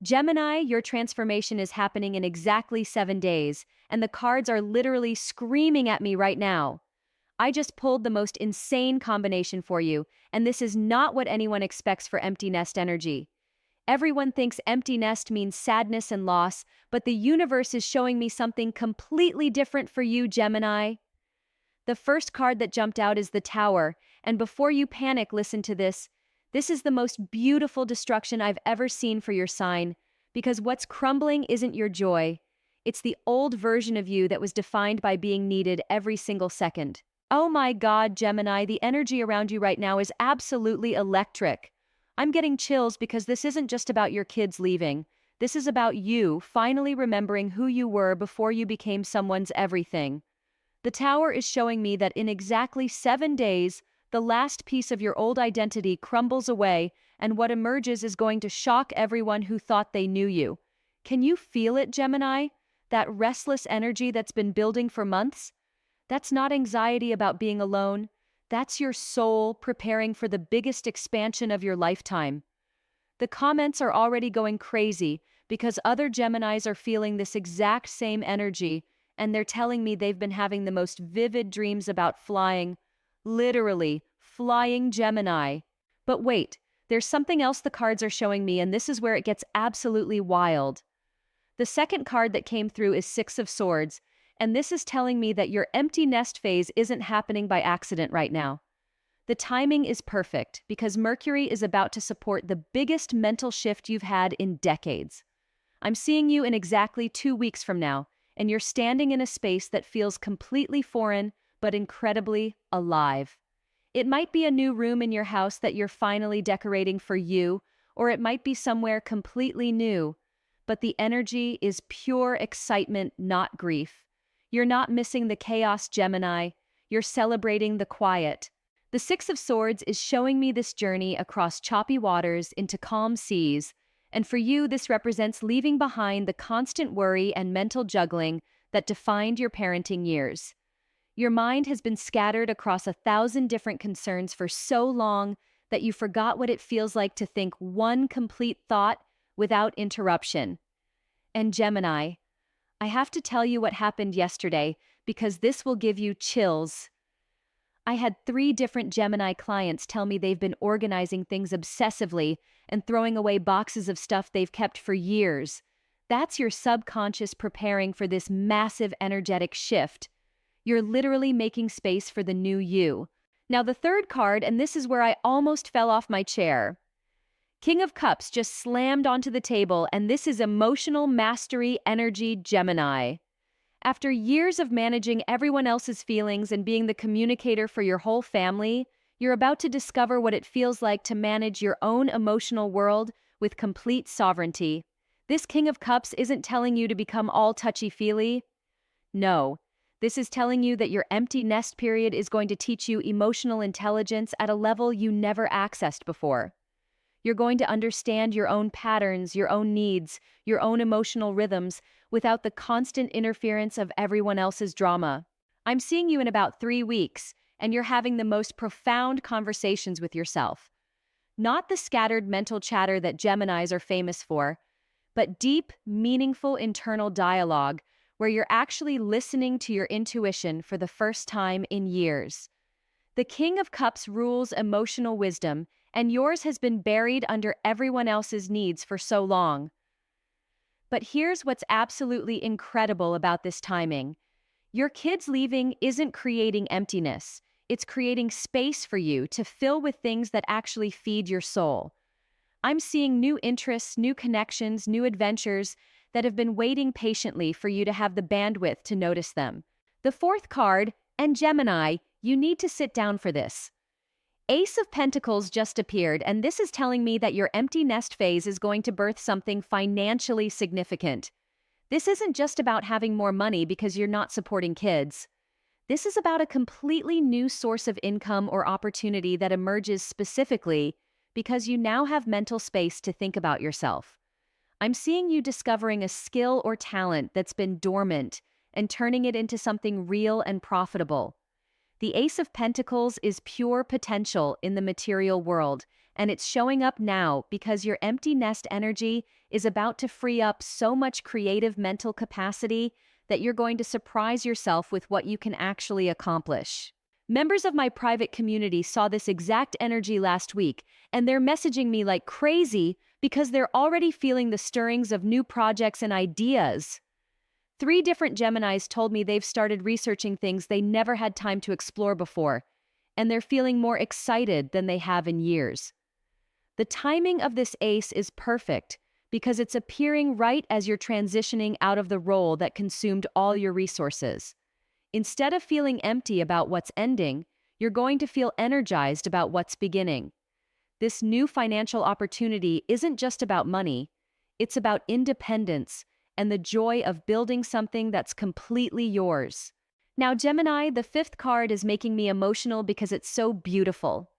Gemini, your transformation is happening in exactly 7 days, and the cards are literally screaming at me right now. I just pulled the most insane combination for you, and this is not what anyone expects for empty nest energy. Everyone thinks empty nest means sadness and loss, but the universe is showing me something completely different for you, Gemini. The first card that jumped out is the Tower, and before you panic, listen to this. This is the most beautiful destruction I've ever seen for your sign, because what's crumbling isn't your joy. It's the old version of you that was defined by being needed every single second. Oh my God, Gemini, the energy around you right now is absolutely electric. I'm getting chills because this isn't just about your kids leaving. This is about you finally remembering who you were before you became someone's everything. The Tower is showing me that in exactly 7 days, the last piece of your old identity crumbles away, and what emerges is going to shock everyone who thought they knew you. Can you feel it, Gemini? That restless energy that's been building for months? That's not anxiety about being alone. That's your soul preparing for the biggest expansion of your lifetime. The comments are already going crazy because other Geminis are feeling this exact same energy, and they're telling me they've been having the most vivid dreams about flying. Literally, flying Gemini. But wait, there's something else the cards are showing me, and this is where it gets absolutely wild. The second card that came through is Six of Swords, and this is telling me that your empty nest phase isn't happening by accident right now. The timing is perfect because Mercury is about to support the biggest mental shift you've had in decades. I'm seeing you in exactly 2 weeks from now, and you're standing in a space that feels completely foreign but incredibly alive. It might be a new room in your house that you're finally decorating for you, or it might be somewhere completely new, but the energy is pure excitement, not grief. You're not missing the chaos, Gemini. You're celebrating the quiet. The Six of Swords is showing me this journey across choppy waters into calm seas, and for you, this represents leaving behind the constant worry and mental juggling that defined your parenting years. Your mind has been scattered across 1,000 different concerns for so long that you forgot what it feels like to think one complete thought without interruption. And Gemini, I have to tell you what happened yesterday because this will give you chills. I had 3 different Gemini clients tell me they've been organizing things obsessively and throwing away boxes of stuff they've kept for years. That's your subconscious preparing for this massive energetic shift. You're literally making space for the new you. Now, the third card, and this is where I almost fell off my chair. King of Cups just slammed onto the table, and this is emotional mastery energy, Gemini. After years of managing everyone else's feelings and being the communicator for your whole family, you're about to discover what it feels like to manage your own emotional world with complete sovereignty. This King of Cups isn't telling you to become all touchy-feely. No, this is telling you that your empty nest period is going to teach you emotional intelligence at a level you never accessed before. You're going to understand your own patterns, your own needs, your own emotional rhythms without the constant interference of everyone else's drama. I'm seeing you in about 3 weeks, and you're having the most profound conversations with yourself. Not the scattered mental chatter that Geminis are famous for, but deep, meaningful internal dialogue where you're actually listening to your intuition for the first time in years. The King of Cups rules emotional wisdom, and yours has been buried under everyone else's needs for so long. But here's what's absolutely incredible about this timing. Your kids leaving isn't creating emptiness. It's creating space for you to fill with things that actually feed your soul. I'm seeing new interests, new connections, new adventures that have been waiting patiently for you to have the bandwidth to notice them. The fourth card, and Gemini, you need to sit down for this. Ace of Pentacles just appeared, and this is telling me that your empty nest phase is going to birth something financially significant. This isn't just about having more money because you're not supporting kids. This is about a completely new source of income or opportunity that emerges specifically because you now have mental space to think about yourself. I'm seeing you discovering a skill or talent that's been dormant and turning it into something real and profitable. The Ace of Pentacles is pure potential in the material world, and it's showing up now because your empty nest energy is about to free up so much creative mental capacity that you're going to surprise yourself with what you can actually accomplish. Members of my private community saw this exact energy last week, and they're messaging me like crazy because they're already feeling the stirrings of new projects and ideas. 3 different Geminis told me they've started researching things they never had time to explore before, and they're feeling more excited than they have in years. The timing of this ace is perfect because it's appearing right as you're transitioning out of the role that consumed all your resources. Instead of feeling empty about what's ending, you're going to feel energized about what's beginning. This new financial opportunity isn't just about money, it's about independence and the joy of building something that's completely yours. Now, Gemini, the 5th card is making me emotional because it's so beautiful.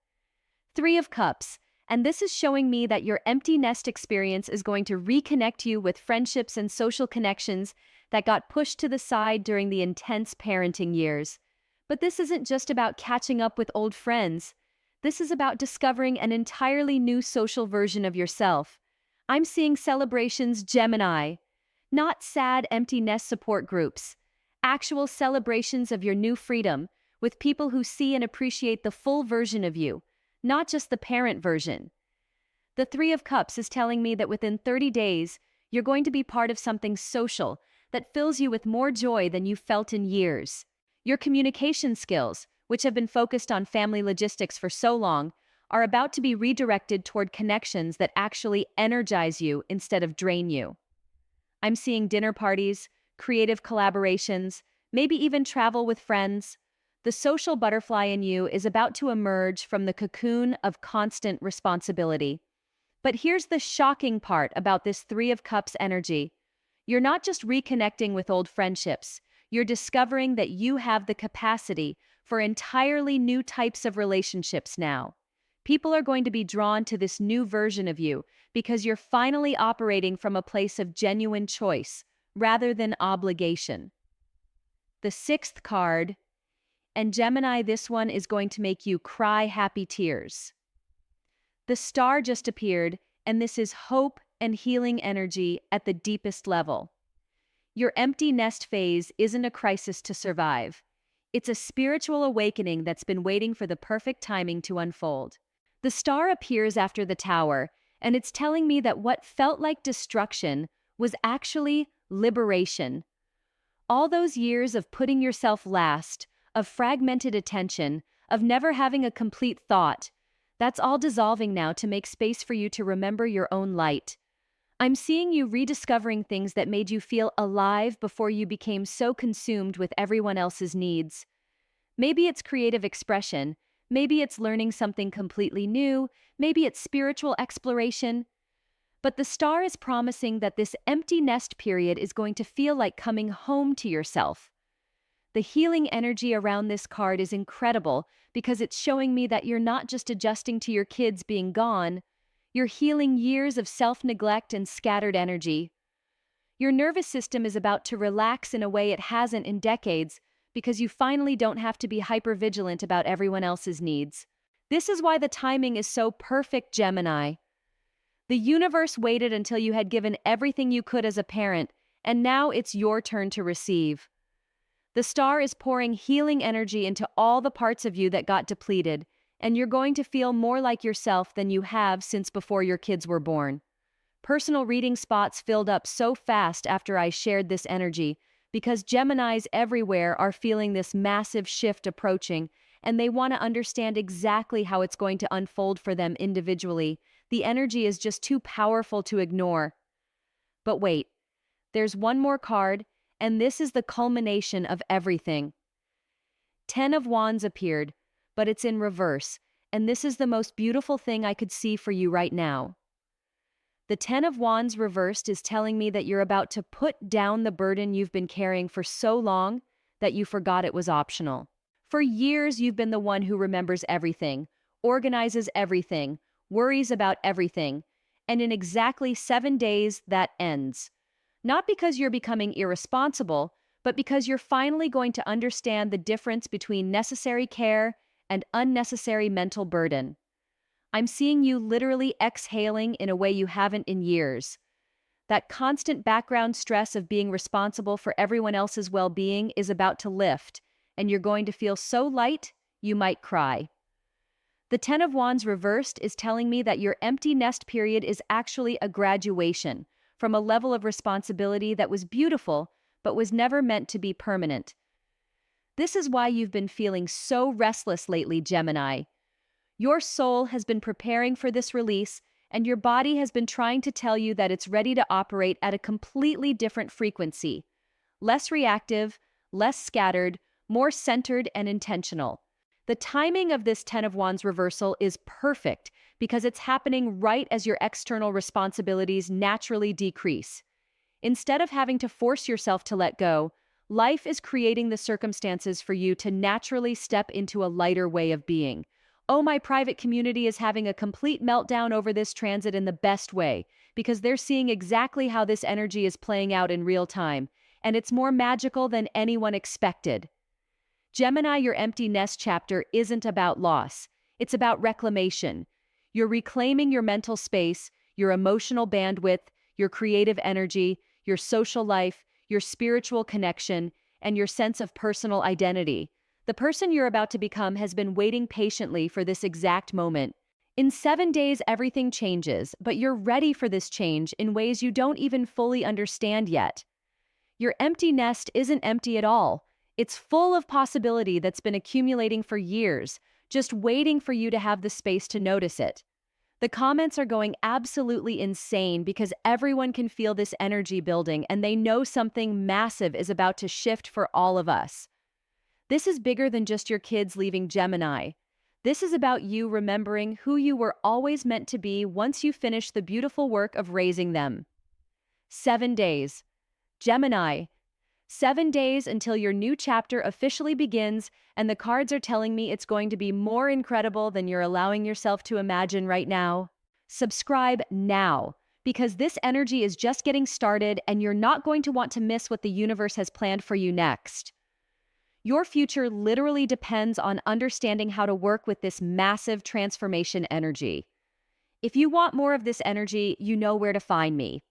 3 of Cups, and this is showing me that your empty nest experience is going to reconnect you with friendships and social connections that got pushed to the side during the intense parenting years. But this isn't just about catching up with old friends. This is about discovering an entirely new social version of yourself. I'm seeing celebrations, Gemini. Not sad, empty nest support groups. Actual celebrations of your new freedom, with people who see and appreciate the full version of you, not just the parent version. The 3 of Cups is telling me that within 30 days, you're going to be part of something social that fills you with more joy than you've felt in years. Your communication skills, which have been focused on family logistics for so long, are about to be redirected toward connections that actually energize you instead of drain you. I'm seeing dinner parties, creative collaborations, maybe even travel with friends. The social butterfly in you is about to emerge from the cocoon of constant responsibility. But here's the shocking part about this 3 of Cups energy. You're not just reconnecting with old friendships, you're discovering that you have the capacity for entirely new types of relationships now. People are going to be drawn to this new version of you because you're finally operating from a place of genuine choice rather than obligation. The 6th card, and Gemini, this one is going to make you cry happy tears. The star just appeared, and this is hope and healing energy at the deepest level. Your empty nest phase isn't a crisis to survive. It's a spiritual awakening that's been waiting for the perfect timing to unfold. The star appears after the tower, and it's telling me that what felt like destruction was actually liberation. All those years of putting yourself last, of fragmented attention, of never having a complete thought, that's all dissolving now to make space for you to remember your own light. I'm seeing you rediscovering things that made you feel alive before you became so consumed with everyone else's needs. Maybe it's creative expression, maybe it's learning something completely new, maybe it's spiritual exploration. But the star is promising that this empty nest period is going to feel like coming home to yourself. The healing energy around this card is incredible because it's showing me that you're not just adjusting to your kids being gone, you're healing years of self-neglect and scattered energy. Your nervous system is about to relax in a way it hasn't in decades because you finally don't have to be hypervigilant about everyone else's needs. This is why the timing is so perfect, Gemini. The universe waited until you had given everything you could as a parent, and now it's your turn to receive. The star is pouring healing energy into all the parts of you that got depleted, and you're going to feel more like yourself than you have since before your kids were born. Personal reading spots filled up so fast after I shared this energy because Geminis everywhere are feeling this massive shift approaching, and they want to understand exactly how it's going to unfold for them individually. The energy is just too powerful to ignore. But wait, there's one more card, and this is the culmination of everything. 10 of Wands appeared, but it's in reverse, and this is the most beautiful thing I could see for you right now. The 10 of Wands reversed is telling me that you're about to put down the burden you've been carrying for so long that you forgot it was optional. For years, you've been the one who remembers everything, organizes everything, worries about everything, and in exactly 7 days, that ends. Not because you're becoming irresponsible, but because you're finally going to understand the difference between necessary care and unnecessary mental burden. I'm seeing you literally exhaling in a way you haven't in years. That constant background stress of being responsible for everyone else's well-being is about to lift, and you're going to feel so light, you might cry. The Ten of Wands reversed is telling me that your empty nest period is actually a graduation from a level of responsibility that was beautiful, but was never meant to be permanent. This is why you've been feeling so restless lately, Gemini. Your soul has been preparing for this release, and your body has been trying to tell you that it's ready to operate at a completely different frequency. Less reactive, less scattered, more centered and intentional. The timing of this Ten of Wands reversal is perfect because it's happening right as your external responsibilities naturally decrease. Instead of having to force yourself to let go, life is creating the circumstances for you to naturally step into a lighter way of being. Oh, my private community is having a complete meltdown over this transit in the best way, because they're seeing exactly how this energy is playing out in real time, and it's more magical than anyone expected. Gemini, your empty nest chapter isn't about loss. It's about reclamation. You're reclaiming your mental space, your emotional bandwidth, your creative energy, your social life, your spiritual connection, and your sense of personal identity. The person you're about to become has been waiting patiently for this exact moment. In 7 days, everything changes, but you're ready for this change in ways you don't even fully understand yet. Your empty nest isn't empty at all. It's full of possibility that's been accumulating for years, just waiting for you to have the space to notice it. The comments are going absolutely insane because everyone can feel this energy building and they know something massive is about to shift for all of us. This is bigger than just your kids leaving Gemini. This is about you remembering who you were always meant to be once you finish the beautiful work of raising them. 7 days. Gemini. 7 days until your new chapter officially begins, and the cards are telling me it's going to be more incredible than you're allowing yourself to imagine right now. Subscribe now, because this energy is just getting started and you're not going to want to miss what the universe has planned for you next. Your future literally depends on understanding how to work with this massive transformation energy. If you want more of this energy, you know where to find me.